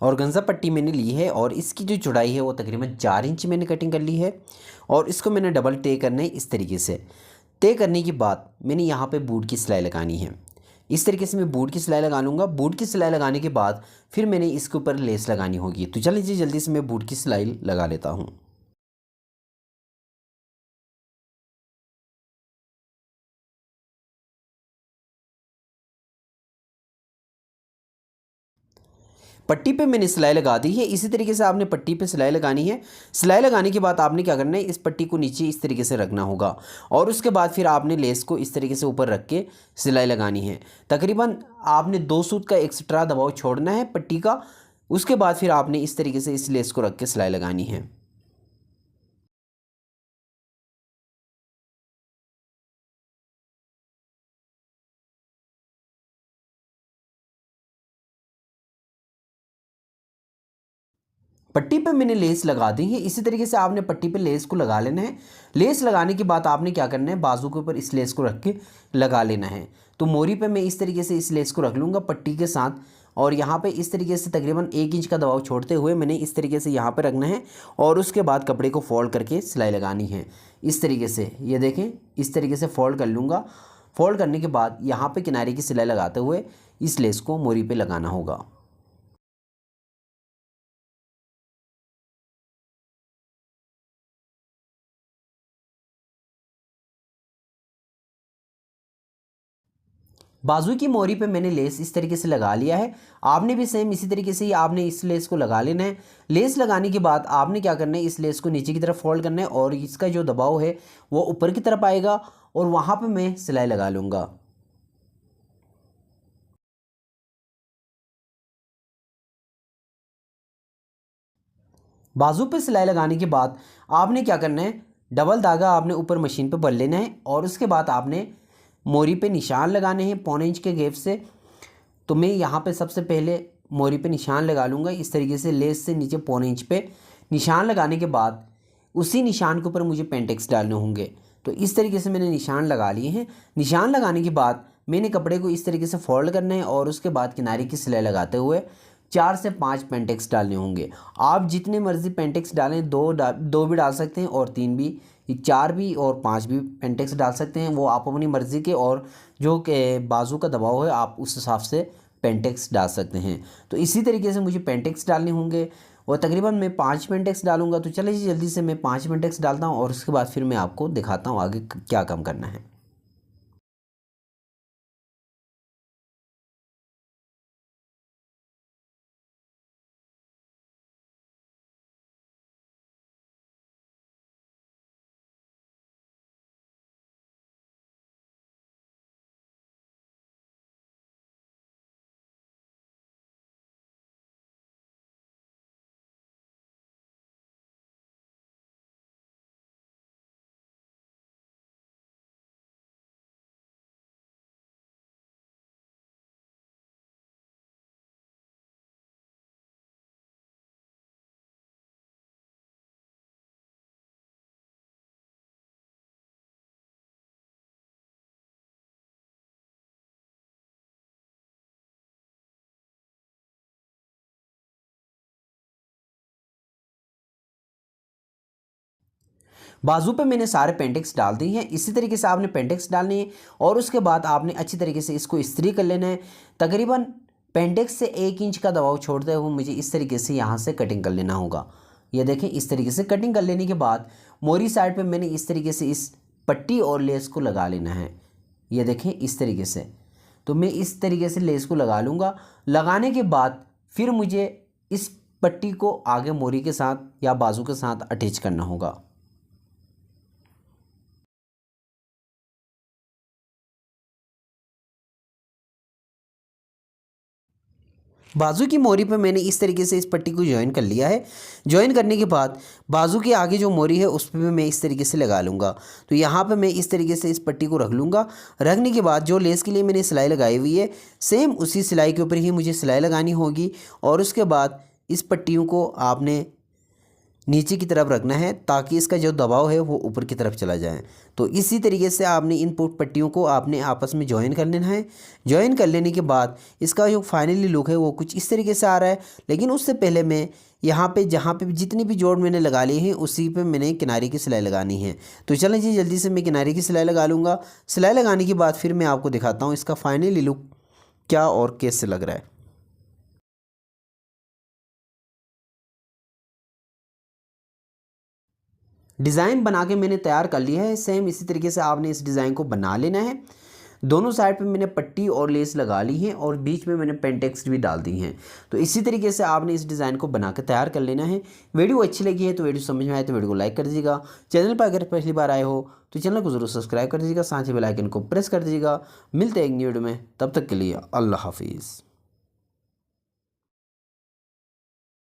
Organza पट्टी मैंने ली है और इसकी जो चौड़ाई है वो तकरीबन 4 इंच मैंने कटिंग कर ली है। और इसको मैंने डबल टे करना है इस तरीके से। टे करने के बाद मैंने यहाँ पे बूट की सिलाई लगानी है। इस तरीके से मैं बूट की सिलाई लगा लूँगा। बूट की सिलाई लगाने के बाद फिर मैंने इसके ऊपर लेस लगानी होगी। तो चलिए जल्दी से मैं बूट की सिलाई लगा लेता हूँ। पट्टी पे मैंने सिलाई लगा दी है। इसी तरीके से आपने पट्टी पे सिलाई लगानी है। सिलाई लगाने के बाद आपने क्या करना है, इस पट्टी को नीचे इस तरीके से रखना होगा और उसके बाद फिर आपने लेस को इस तरीके से ऊपर रख के सिलाई लगानी है। तकरीबन आपने 2 सूत का एक्स्ट्रा दबाव छोड़ना है पट्टी का। उसके बाद फिर आपने इस तरीके से इस लेस को रख के सिलाई लगानी है। पट्टी पे मैंने लेस लगा दी है। इसी तरीके से आपने पट्टी पे लेस को लगा लेना है। लेस लगाने के बाद आपने क्या करना है, बाजू के ऊपर इस लेस को रख के लगा लेना है। तो मोरी पे मैं इस तरीके से इस लेस को रख लूँगा पट्टी के साथ और यहाँ पे इस तरीके से तकरीबन 1 इंच का दबाव छोड़ते हुए मैंने इस तरीके से यहाँ पे रखना है और उसके बाद कपड़े को फोल्ड करके सिलाई लगानी है। इस तरीके से ये देखें, इस तरीके से फोल्ड कर लूँगा। फोल्ड करने के बाद यहाँ पे किनारे की सिलाई लगाते हुए इस लेस को मोरी पे लगाना होगा। बाजू की मोरी पे मैंने लेस इस तरीके से लगा लिया है। आपने भी सेम इसी तरीके से ही आपने इस लेस को लगा लेना है। लेस लगाने के बाद आपने क्या करना है, इस लेस को नीचे की तरफ फोल्ड करना है और इसका जो दबाव है वो ऊपर की तरफ आएगा और वहाँ पे मैं सिलाई लगा लूँगा। बाजू पे सिलाई लगाने के बाद आपने क्या करना है, डबल धागा आपने ऊपर मशीन पे भर लेना है और उसके बाद आपने मोरी पे निशान लगाने हैं 1.25 इंच के गैप से। तो मैं यहाँ पे सबसे पहले मोरी पे निशान लगा लूँगा इस तरीके से लेस से नीचे 1.25 इंच पे निशान लगाने के बाद उसी निशान के ऊपर मुझे पेंटेक्स डालने होंगे। तो इस तरीके से मैंने निशान लगा लिए हैं। निशान लगाने के बाद मैंने कपड़े को इस तरीके से फोल्ड करना है और उसके बाद किनारे की सिलाई लगाते हुए 4 से 5 पेंटेक्स डालने होंगे। आप जितने मर्जी पेंटेक्स डालें, दो भी डाल सकते हैं और 3 भी, 4 भी और 5 भी पेंटेक्स डाल सकते हैं। वो आप अपनी मर्ज़ी के और जो के बाजू का दबाव है आप उस हिसाब से पेंटेक्स डाल सकते हैं। तो इसी तरीके से मुझे पेंटेक्स डालने होंगे और तकरीबन मैं 5 पेंटेक्स डालूंगा। तो चलिए जल्दी से मैं 5 पेंटेक्स डालता हूँ और उसके बाद फिर मैं आपको दिखाता हूँ आगे क्या काम करना है। बाजू पे मैंने सारे पेंटेक्स डाल दिए हैं। इसी तरीके से आपने पेंटेक्स डालने हैं और उसके बाद आपने अच्छी तरीके से इसको इस्त्री कर लेना है। तकरीबन पेंटेक्स से 1 इंच का दबाव छोड़ते हुए मुझे इस तरीके से यहाँ से कटिंग कर लेना होगा। ये देखें, इस तरीके से कटिंग कर लेने के बाद मोरी साइड पे मैंने इस तरीके से इस पट्टी और लेस को लगा लेना है। ये देखें इस तरीके से। तो मैं इस तरीके से लेस को लगा लूँगा। लगाने के बाद फिर मुझे इस पट्टी को आगे मोरी के साथ या बाजू के साथ अटैच करना होगा। बाजू की मोरी पे मैंने इस तरीके से इस पट्टी को ज्वाइन कर लिया है। ज्वाइन करने के बाद बाजू के आगे जो मोरी है उस पर भी मैं इस तरीके से लगा लूँगा। तो यहाँ पे मैं इस तरीके से इस पट्टी को रख लूँगा। रखने के बाद जो लेस के लिए मैंने सिलाई लगाई हुई है सेम उसी सिलाई के ऊपर ही मुझे सिलाई लगानी होगी और उसके बाद इस पट्टियों को आपने नीचे की तरफ रखना है ताकि इसका जो दबाव है वो ऊपर की तरफ चला जाए। तो इसी तरीके से आपने इन पट्टियों को आपने आपस में जॉइन कर लेना है। जॉइन कर लेने के बाद इसका जो फाइनली लुक है वो कुछ इस तरीके से आ रहा है। लेकिन उससे पहले मैं यहाँ पे जहाँ पे जितनी भी जोड़ मैंने लगा ली हैं उसी पे मैंने किनारे की सिलाई लगानी है। तो चलें जी जल्दी से मैं किनारे की सिलाई लगा लूँगा। सिलाई लगाने के बाद फिर मैं आपको दिखाता हूँ इसका फाइनली लुक क्या और कैसे लग रहा है। डिज़ाइन बना के मैंने तैयार कर लिया है। सेम इसी तरीके से आपने इस डिज़ाइन को बना लेना है। दोनों साइड पे मैंने पट्टी और लेस लगा ली है और बीच में मैंने पेंटेक्स भी डाल दी हैं। तो इसी तरीके से आपने इस डिज़ाइन को बना के तैयार कर लेना है। वीडियो अच्छी लगी है तो वीडियो समझ में आए तो वीडियो को लाइक कर दीजिएगा। चैनल पर अगर पहली बार आए हो तो चैनल को ज़रूर सब्सक्राइब कर दीजिएगा, साथ ही बेल आइकन को प्रेस कर दीजिएगा। मिलते हैं एक न्यू वीडियो में, तब तक के लिए अल्लाह हाफिज़।